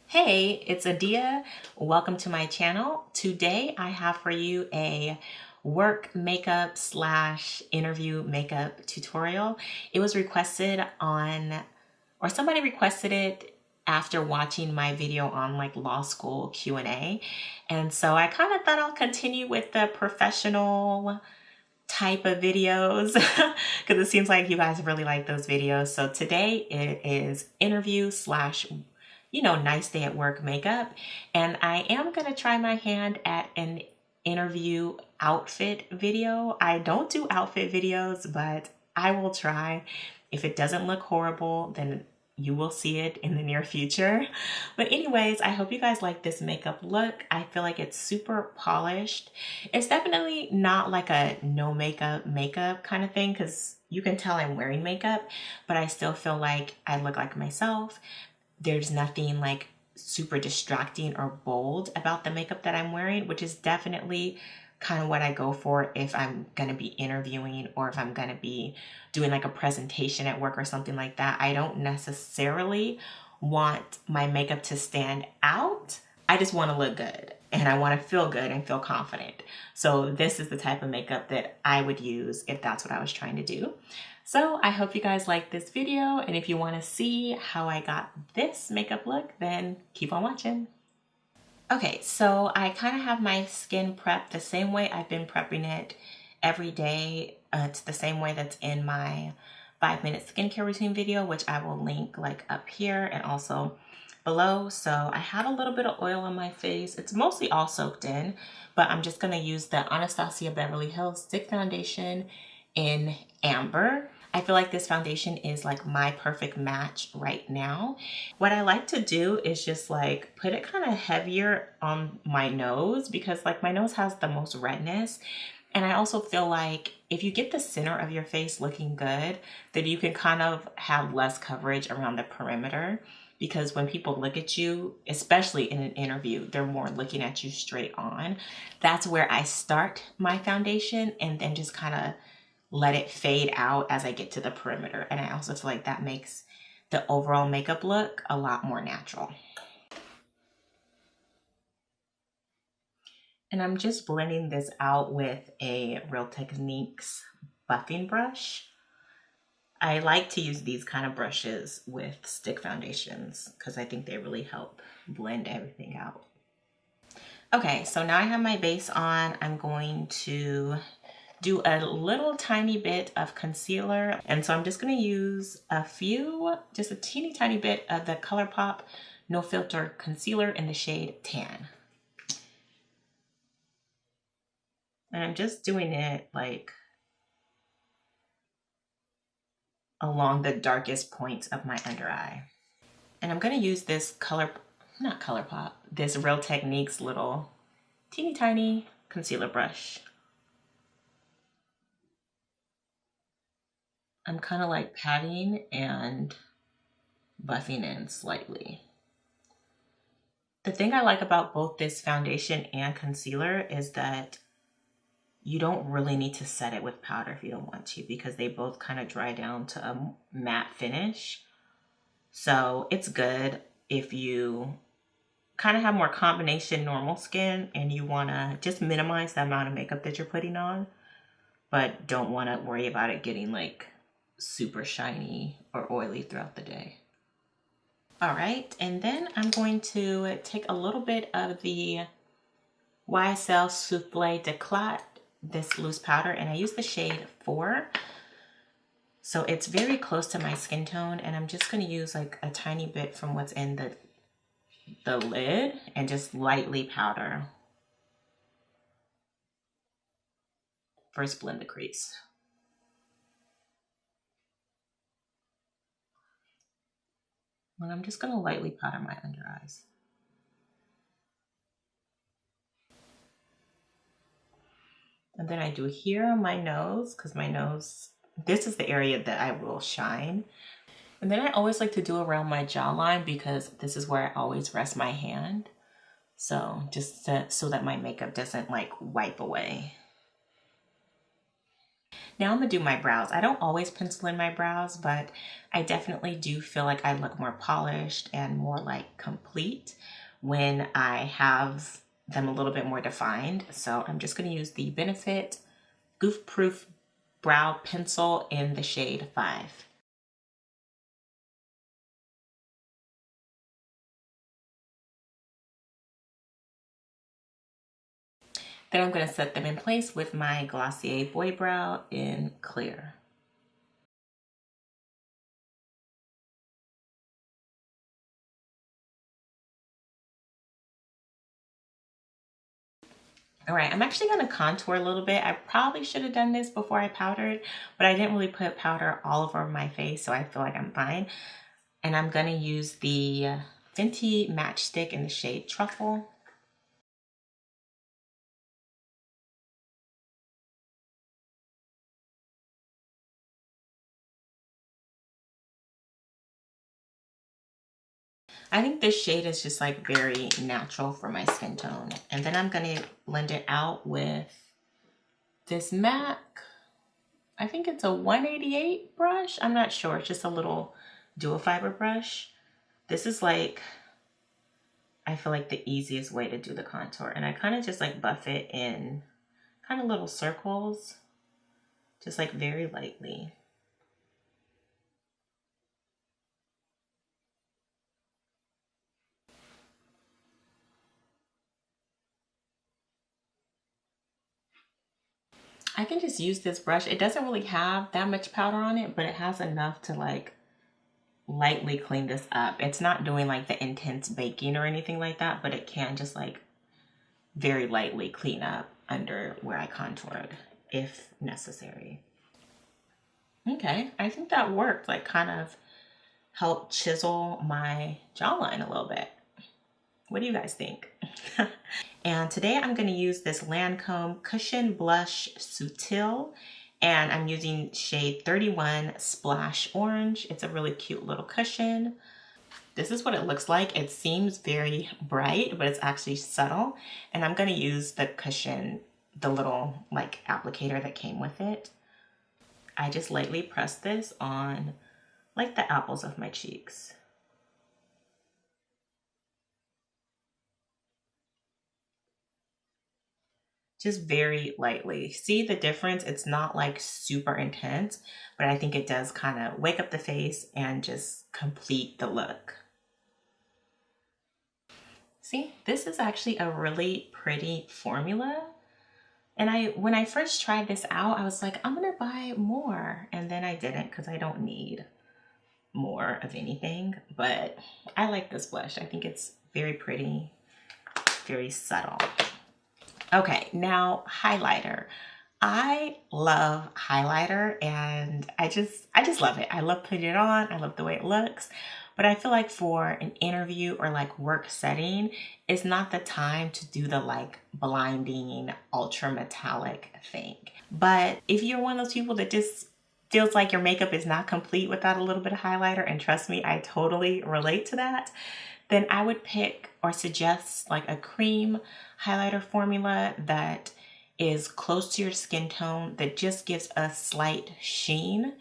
Hey, it's ADIA. Welcome to my channel. Today I have for you a work makeup slash interview makeup tutorial. It was requested or somebody requested it after watching my video on like law school Q&A. And so I kind of thought I'll continue with the professional type of videos because it seems like you guys really like those videos. So today it is interview slash nice day at work makeup. And I am going to try my hand at an interview outfit video. I don't do outfit videos, but I will try. If it doesn't look horrible, then you will see it in the near future. But anyways, I hope you guys like this makeup look. I feel like it's super polished. It's definitely not like a no makeup kind of thing because you can tell I'm wearing makeup, but I still feel like I look like myself. There's nothing like super distracting or bold about the makeup that I'm wearing, which is definitely kind of what I go for if I'm going to be interviewing or if I'm going to be doing like a presentation at work or something like that. I don't necessarily want my makeup to stand out. I just want to look good and I want to feel good and feel confident. So this is the type of makeup that I would use if that's what I was trying to do. So I hope you guys like this video, and if you want to see how I got this makeup look, then keep on watching. Okay, so I kind of have my skin prepped the same way I've been prepping it every day. It's the same way that's in my 5-minute skincare routine video, which I will link like up here and also below. So I have a little bit of oil on my face. It's mostly all soaked in, but I'm just going to use the Anastasia Beverly Hills Stick Foundation in Amber. I feel like this foundation is like my perfect match right now. What I like to do is just like put it kind of heavier on my nose because like my nose has the most redness. And I also feel like if you get the center of your face looking good, then you can kind of have less coverage around the perimeter. Because when people look at you, especially in an interview, they're more looking at you straight on. That's where I start my foundation and then just kind of let it fade out as I get to the perimeter. And I also feel like that makes the overall makeup look a lot more natural. And I'm just blending this out with a Real Techniques buffing brush. I like to use these kind of brushes with stick foundations because I think they really help blend everything out. Okay, so now I have my base on. I'm going to do a little tiny bit of concealer. And so I'm just going to use just a teeny tiny bit of the ColourPop No Filter Concealer in the shade Tan. And I'm just doing it like along the darkest points of my under eye. And I'm going to use this this Real Techniques little teeny tiny concealer brush. I'm kind of like patting and buffing in slightly. The thing I like about both this foundation and concealer is that you don't really need to set it with powder if you don't want to, because they both kind of dry down to a matte finish. So it's good if you kind of have more combination normal skin and you want to just minimize the amount of makeup that you're putting on, but don't want to worry about it getting like super shiny or oily throughout the day. All right, and then I'm going to take a little bit of the YSL Soufflé d'Eclat, this loose powder, and I use the shade 4. So it's very close to my skin tone, and I'm just going to use like a tiny bit from what's in the lid and just lightly powder. First blend the crease. And I'm just going to lightly powder my under eyes. And then I do here on my nose, because my nose, this is the area that I will shine. And then I always like to do around my jawline because this is where I always rest my hand. So just so that my makeup doesn't like wipe away. Now I'm gonna do my brows. I don't always pencil in my brows, but I definitely do feel like I look more polished and more like complete when I have them a little bit more defined. So I'm just gonna use the Benefit Goof Proof Brow Pencil in the shade 5. Then I'm going to set them in place with my Glossier Boy Brow in Clear. All right, I'm actually going to contour a little bit. I probably should have done this before I powdered, but I didn't really put powder all over my face, so I feel like I'm fine. And I'm going to use the Fenty Matchstick in the shade Truffle. I think this shade is just like very natural for my skin tone. And then I'm going to blend it out with this MAC, I think it's a 188 brush. I'm not sure. It's just a little dual fiber brush. This is like, I feel like the easiest way to do the contour. And I kind of just like buff it in kind of little circles, just like very lightly. I can just use this brush. It doesn't really have that much powder on it, but it has enough to like lightly clean this up. It's not doing like the intense baking or anything like that, but it can just like very lightly clean up under where I contoured if necessary. Okay, I think that worked, like kind of helped chisel my jawline a little bit. What do you guys think? And today I'm going to use this Lancome Cushion Blush Sutil, and I'm using shade 31 Splash Orange. It's a really cute little cushion. This is what it looks like. It seems very bright, but it's actually subtle. And I'm going to use the cushion, the little like applicator that came with it. I just lightly press this on like the apples of my cheeks. Just very lightly. See the difference? It's not like super intense, but I think it does kind of wake up the face and just complete the look. See, this is actually a really pretty formula. And when I first tried this out, I was like, I'm gonna buy more. And then I didn't because I don't need more of anything. But I like this blush. I think it's very pretty, very subtle. Okay, now highlighter. I love highlighter and I just love it. I love putting it on. I love the way it looks. But I feel like for an interview or like work setting, it's not the time to do the like blinding ultra metallic thing. But if you're one of those people that just feels like your makeup is not complete without a little bit of highlighter, and trust me, I totally relate to that, then I would pick or suggest like a cream highlighter formula that is close to your skin tone, that just gives a slight sheen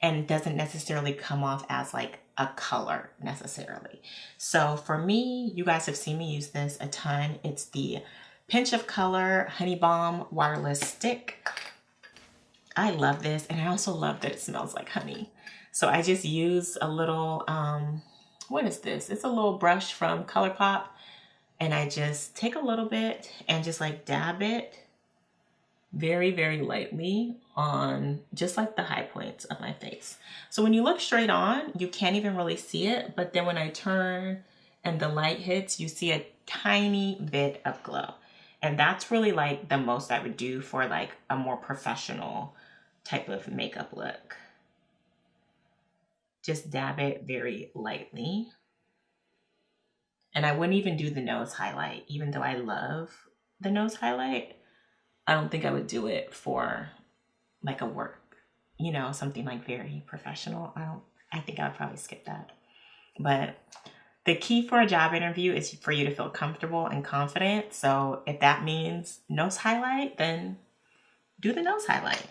and doesn't necessarily come off as like a color necessarily. So for me, you guys have seen me use this a ton. It's the Pinch of Color Honey Balm Waterless Stick. I love this, and I also love that it smells like honey. So I just use a little, what is this? It's a little brush from ColourPop, and I just take a little bit and just like dab it very, very lightly on just like the high points of my face. So when you look straight on, you can't even really see it, but then when I turn and the light hits, you see a tiny bit of glow. And that's really like the most I would do for like a more professional type of makeup look. Just dab it very lightly. And I wouldn't even do the nose highlight, even though I love the nose highlight. I don't think I would do it for like a work, you know, something like very professional. I think I would probably skip that. But the key for a job interview is for you to feel comfortable and confident. So if that means nose highlight, then do the nose highlight.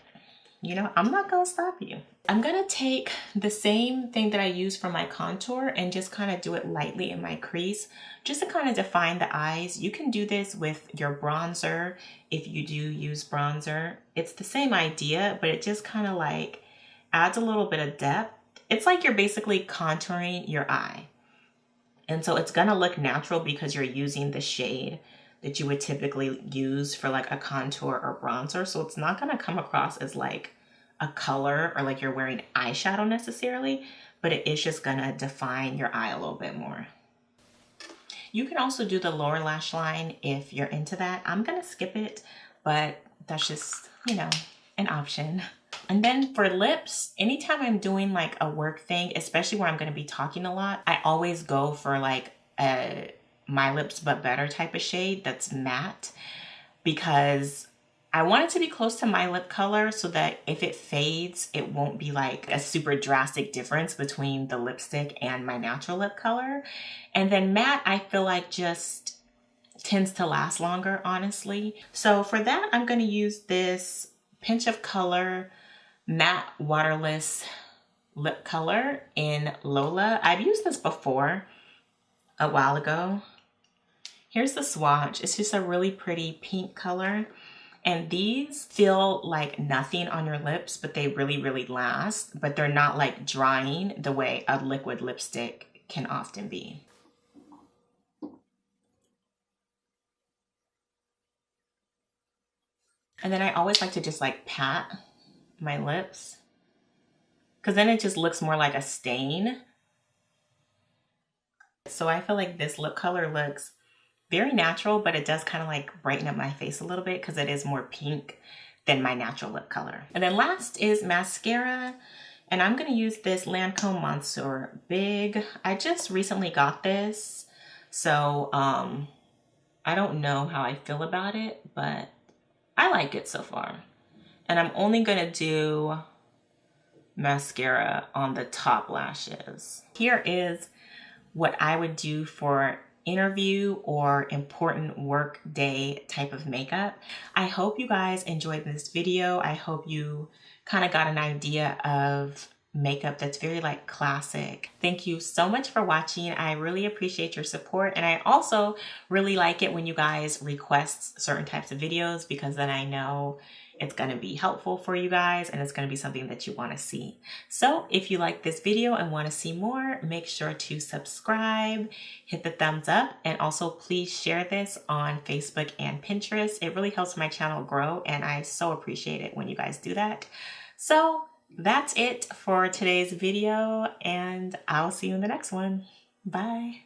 you know, I'm not gonna stop you. I'm gonna take the same thing that I use for my contour and just kind of do it lightly in my crease, just to kind of define the eyes. You can do this with your bronzer if you do use bronzer. It's the same idea, but it just kind of like adds a little bit of depth. It's like you're basically contouring your eye. And so it's gonna look natural because you're using the shade that you would typically use for like a contour or bronzer. So it's not gonna come across as like a color or like you're wearing eyeshadow necessarily, but it is just gonna define your eye a little bit more. You can also do the lower lash line if you're into that. I'm gonna skip it, but that's just, you know, an option. And then for lips, anytime I'm doing like a work thing, especially where I'm gonna be talking a lot, I always go for like a My Lips But Better type of shade that's matte, because I want it to be close to my lip color so that if it fades, it won't be like a super drastic difference between the lipstick and my natural lip color. And then matte, I feel like just tends to last longer, honestly. So for that, I'm gonna use this Pinch of Color Matte Waterless Lip Color in Lola. I've used this before a while ago. Here's the swatch. It's just a really pretty pink color. And these feel like nothing on your lips, but they really, really last. But they're not like drying the way a liquid lipstick can often be. And then I always like to just like pat my lips, because then it just looks more like a stain. So I feel like this lip color looks very natural, but it does kind of like brighten up my face a little bit because it is more pink than my natural lip color. And then last is mascara, and I'm gonna use this Lancome Monsieur Big. I just recently got this, so I don't know how I feel about it, but I like it so far. And I'm only gonna do mascara on the top lashes. Here is what I would do for interview or important work day type of makeup. I hope you guys enjoyed this video. I hope you kind of got an idea of makeup that's very like classic. Thank you so much for watching. I really appreciate your support, and I also really like it when you guys request certain types of videos, because then I know it's going to be helpful for you guys and it's going to be something that you want to see. So if you like this video and want to see more, make sure to subscribe, hit the thumbs up, and also please share this on Facebook and Pinterest. It really helps my channel grow, and I so appreciate it when you guys do that. So that's it for today's video, and I'll see you in the next one. Bye.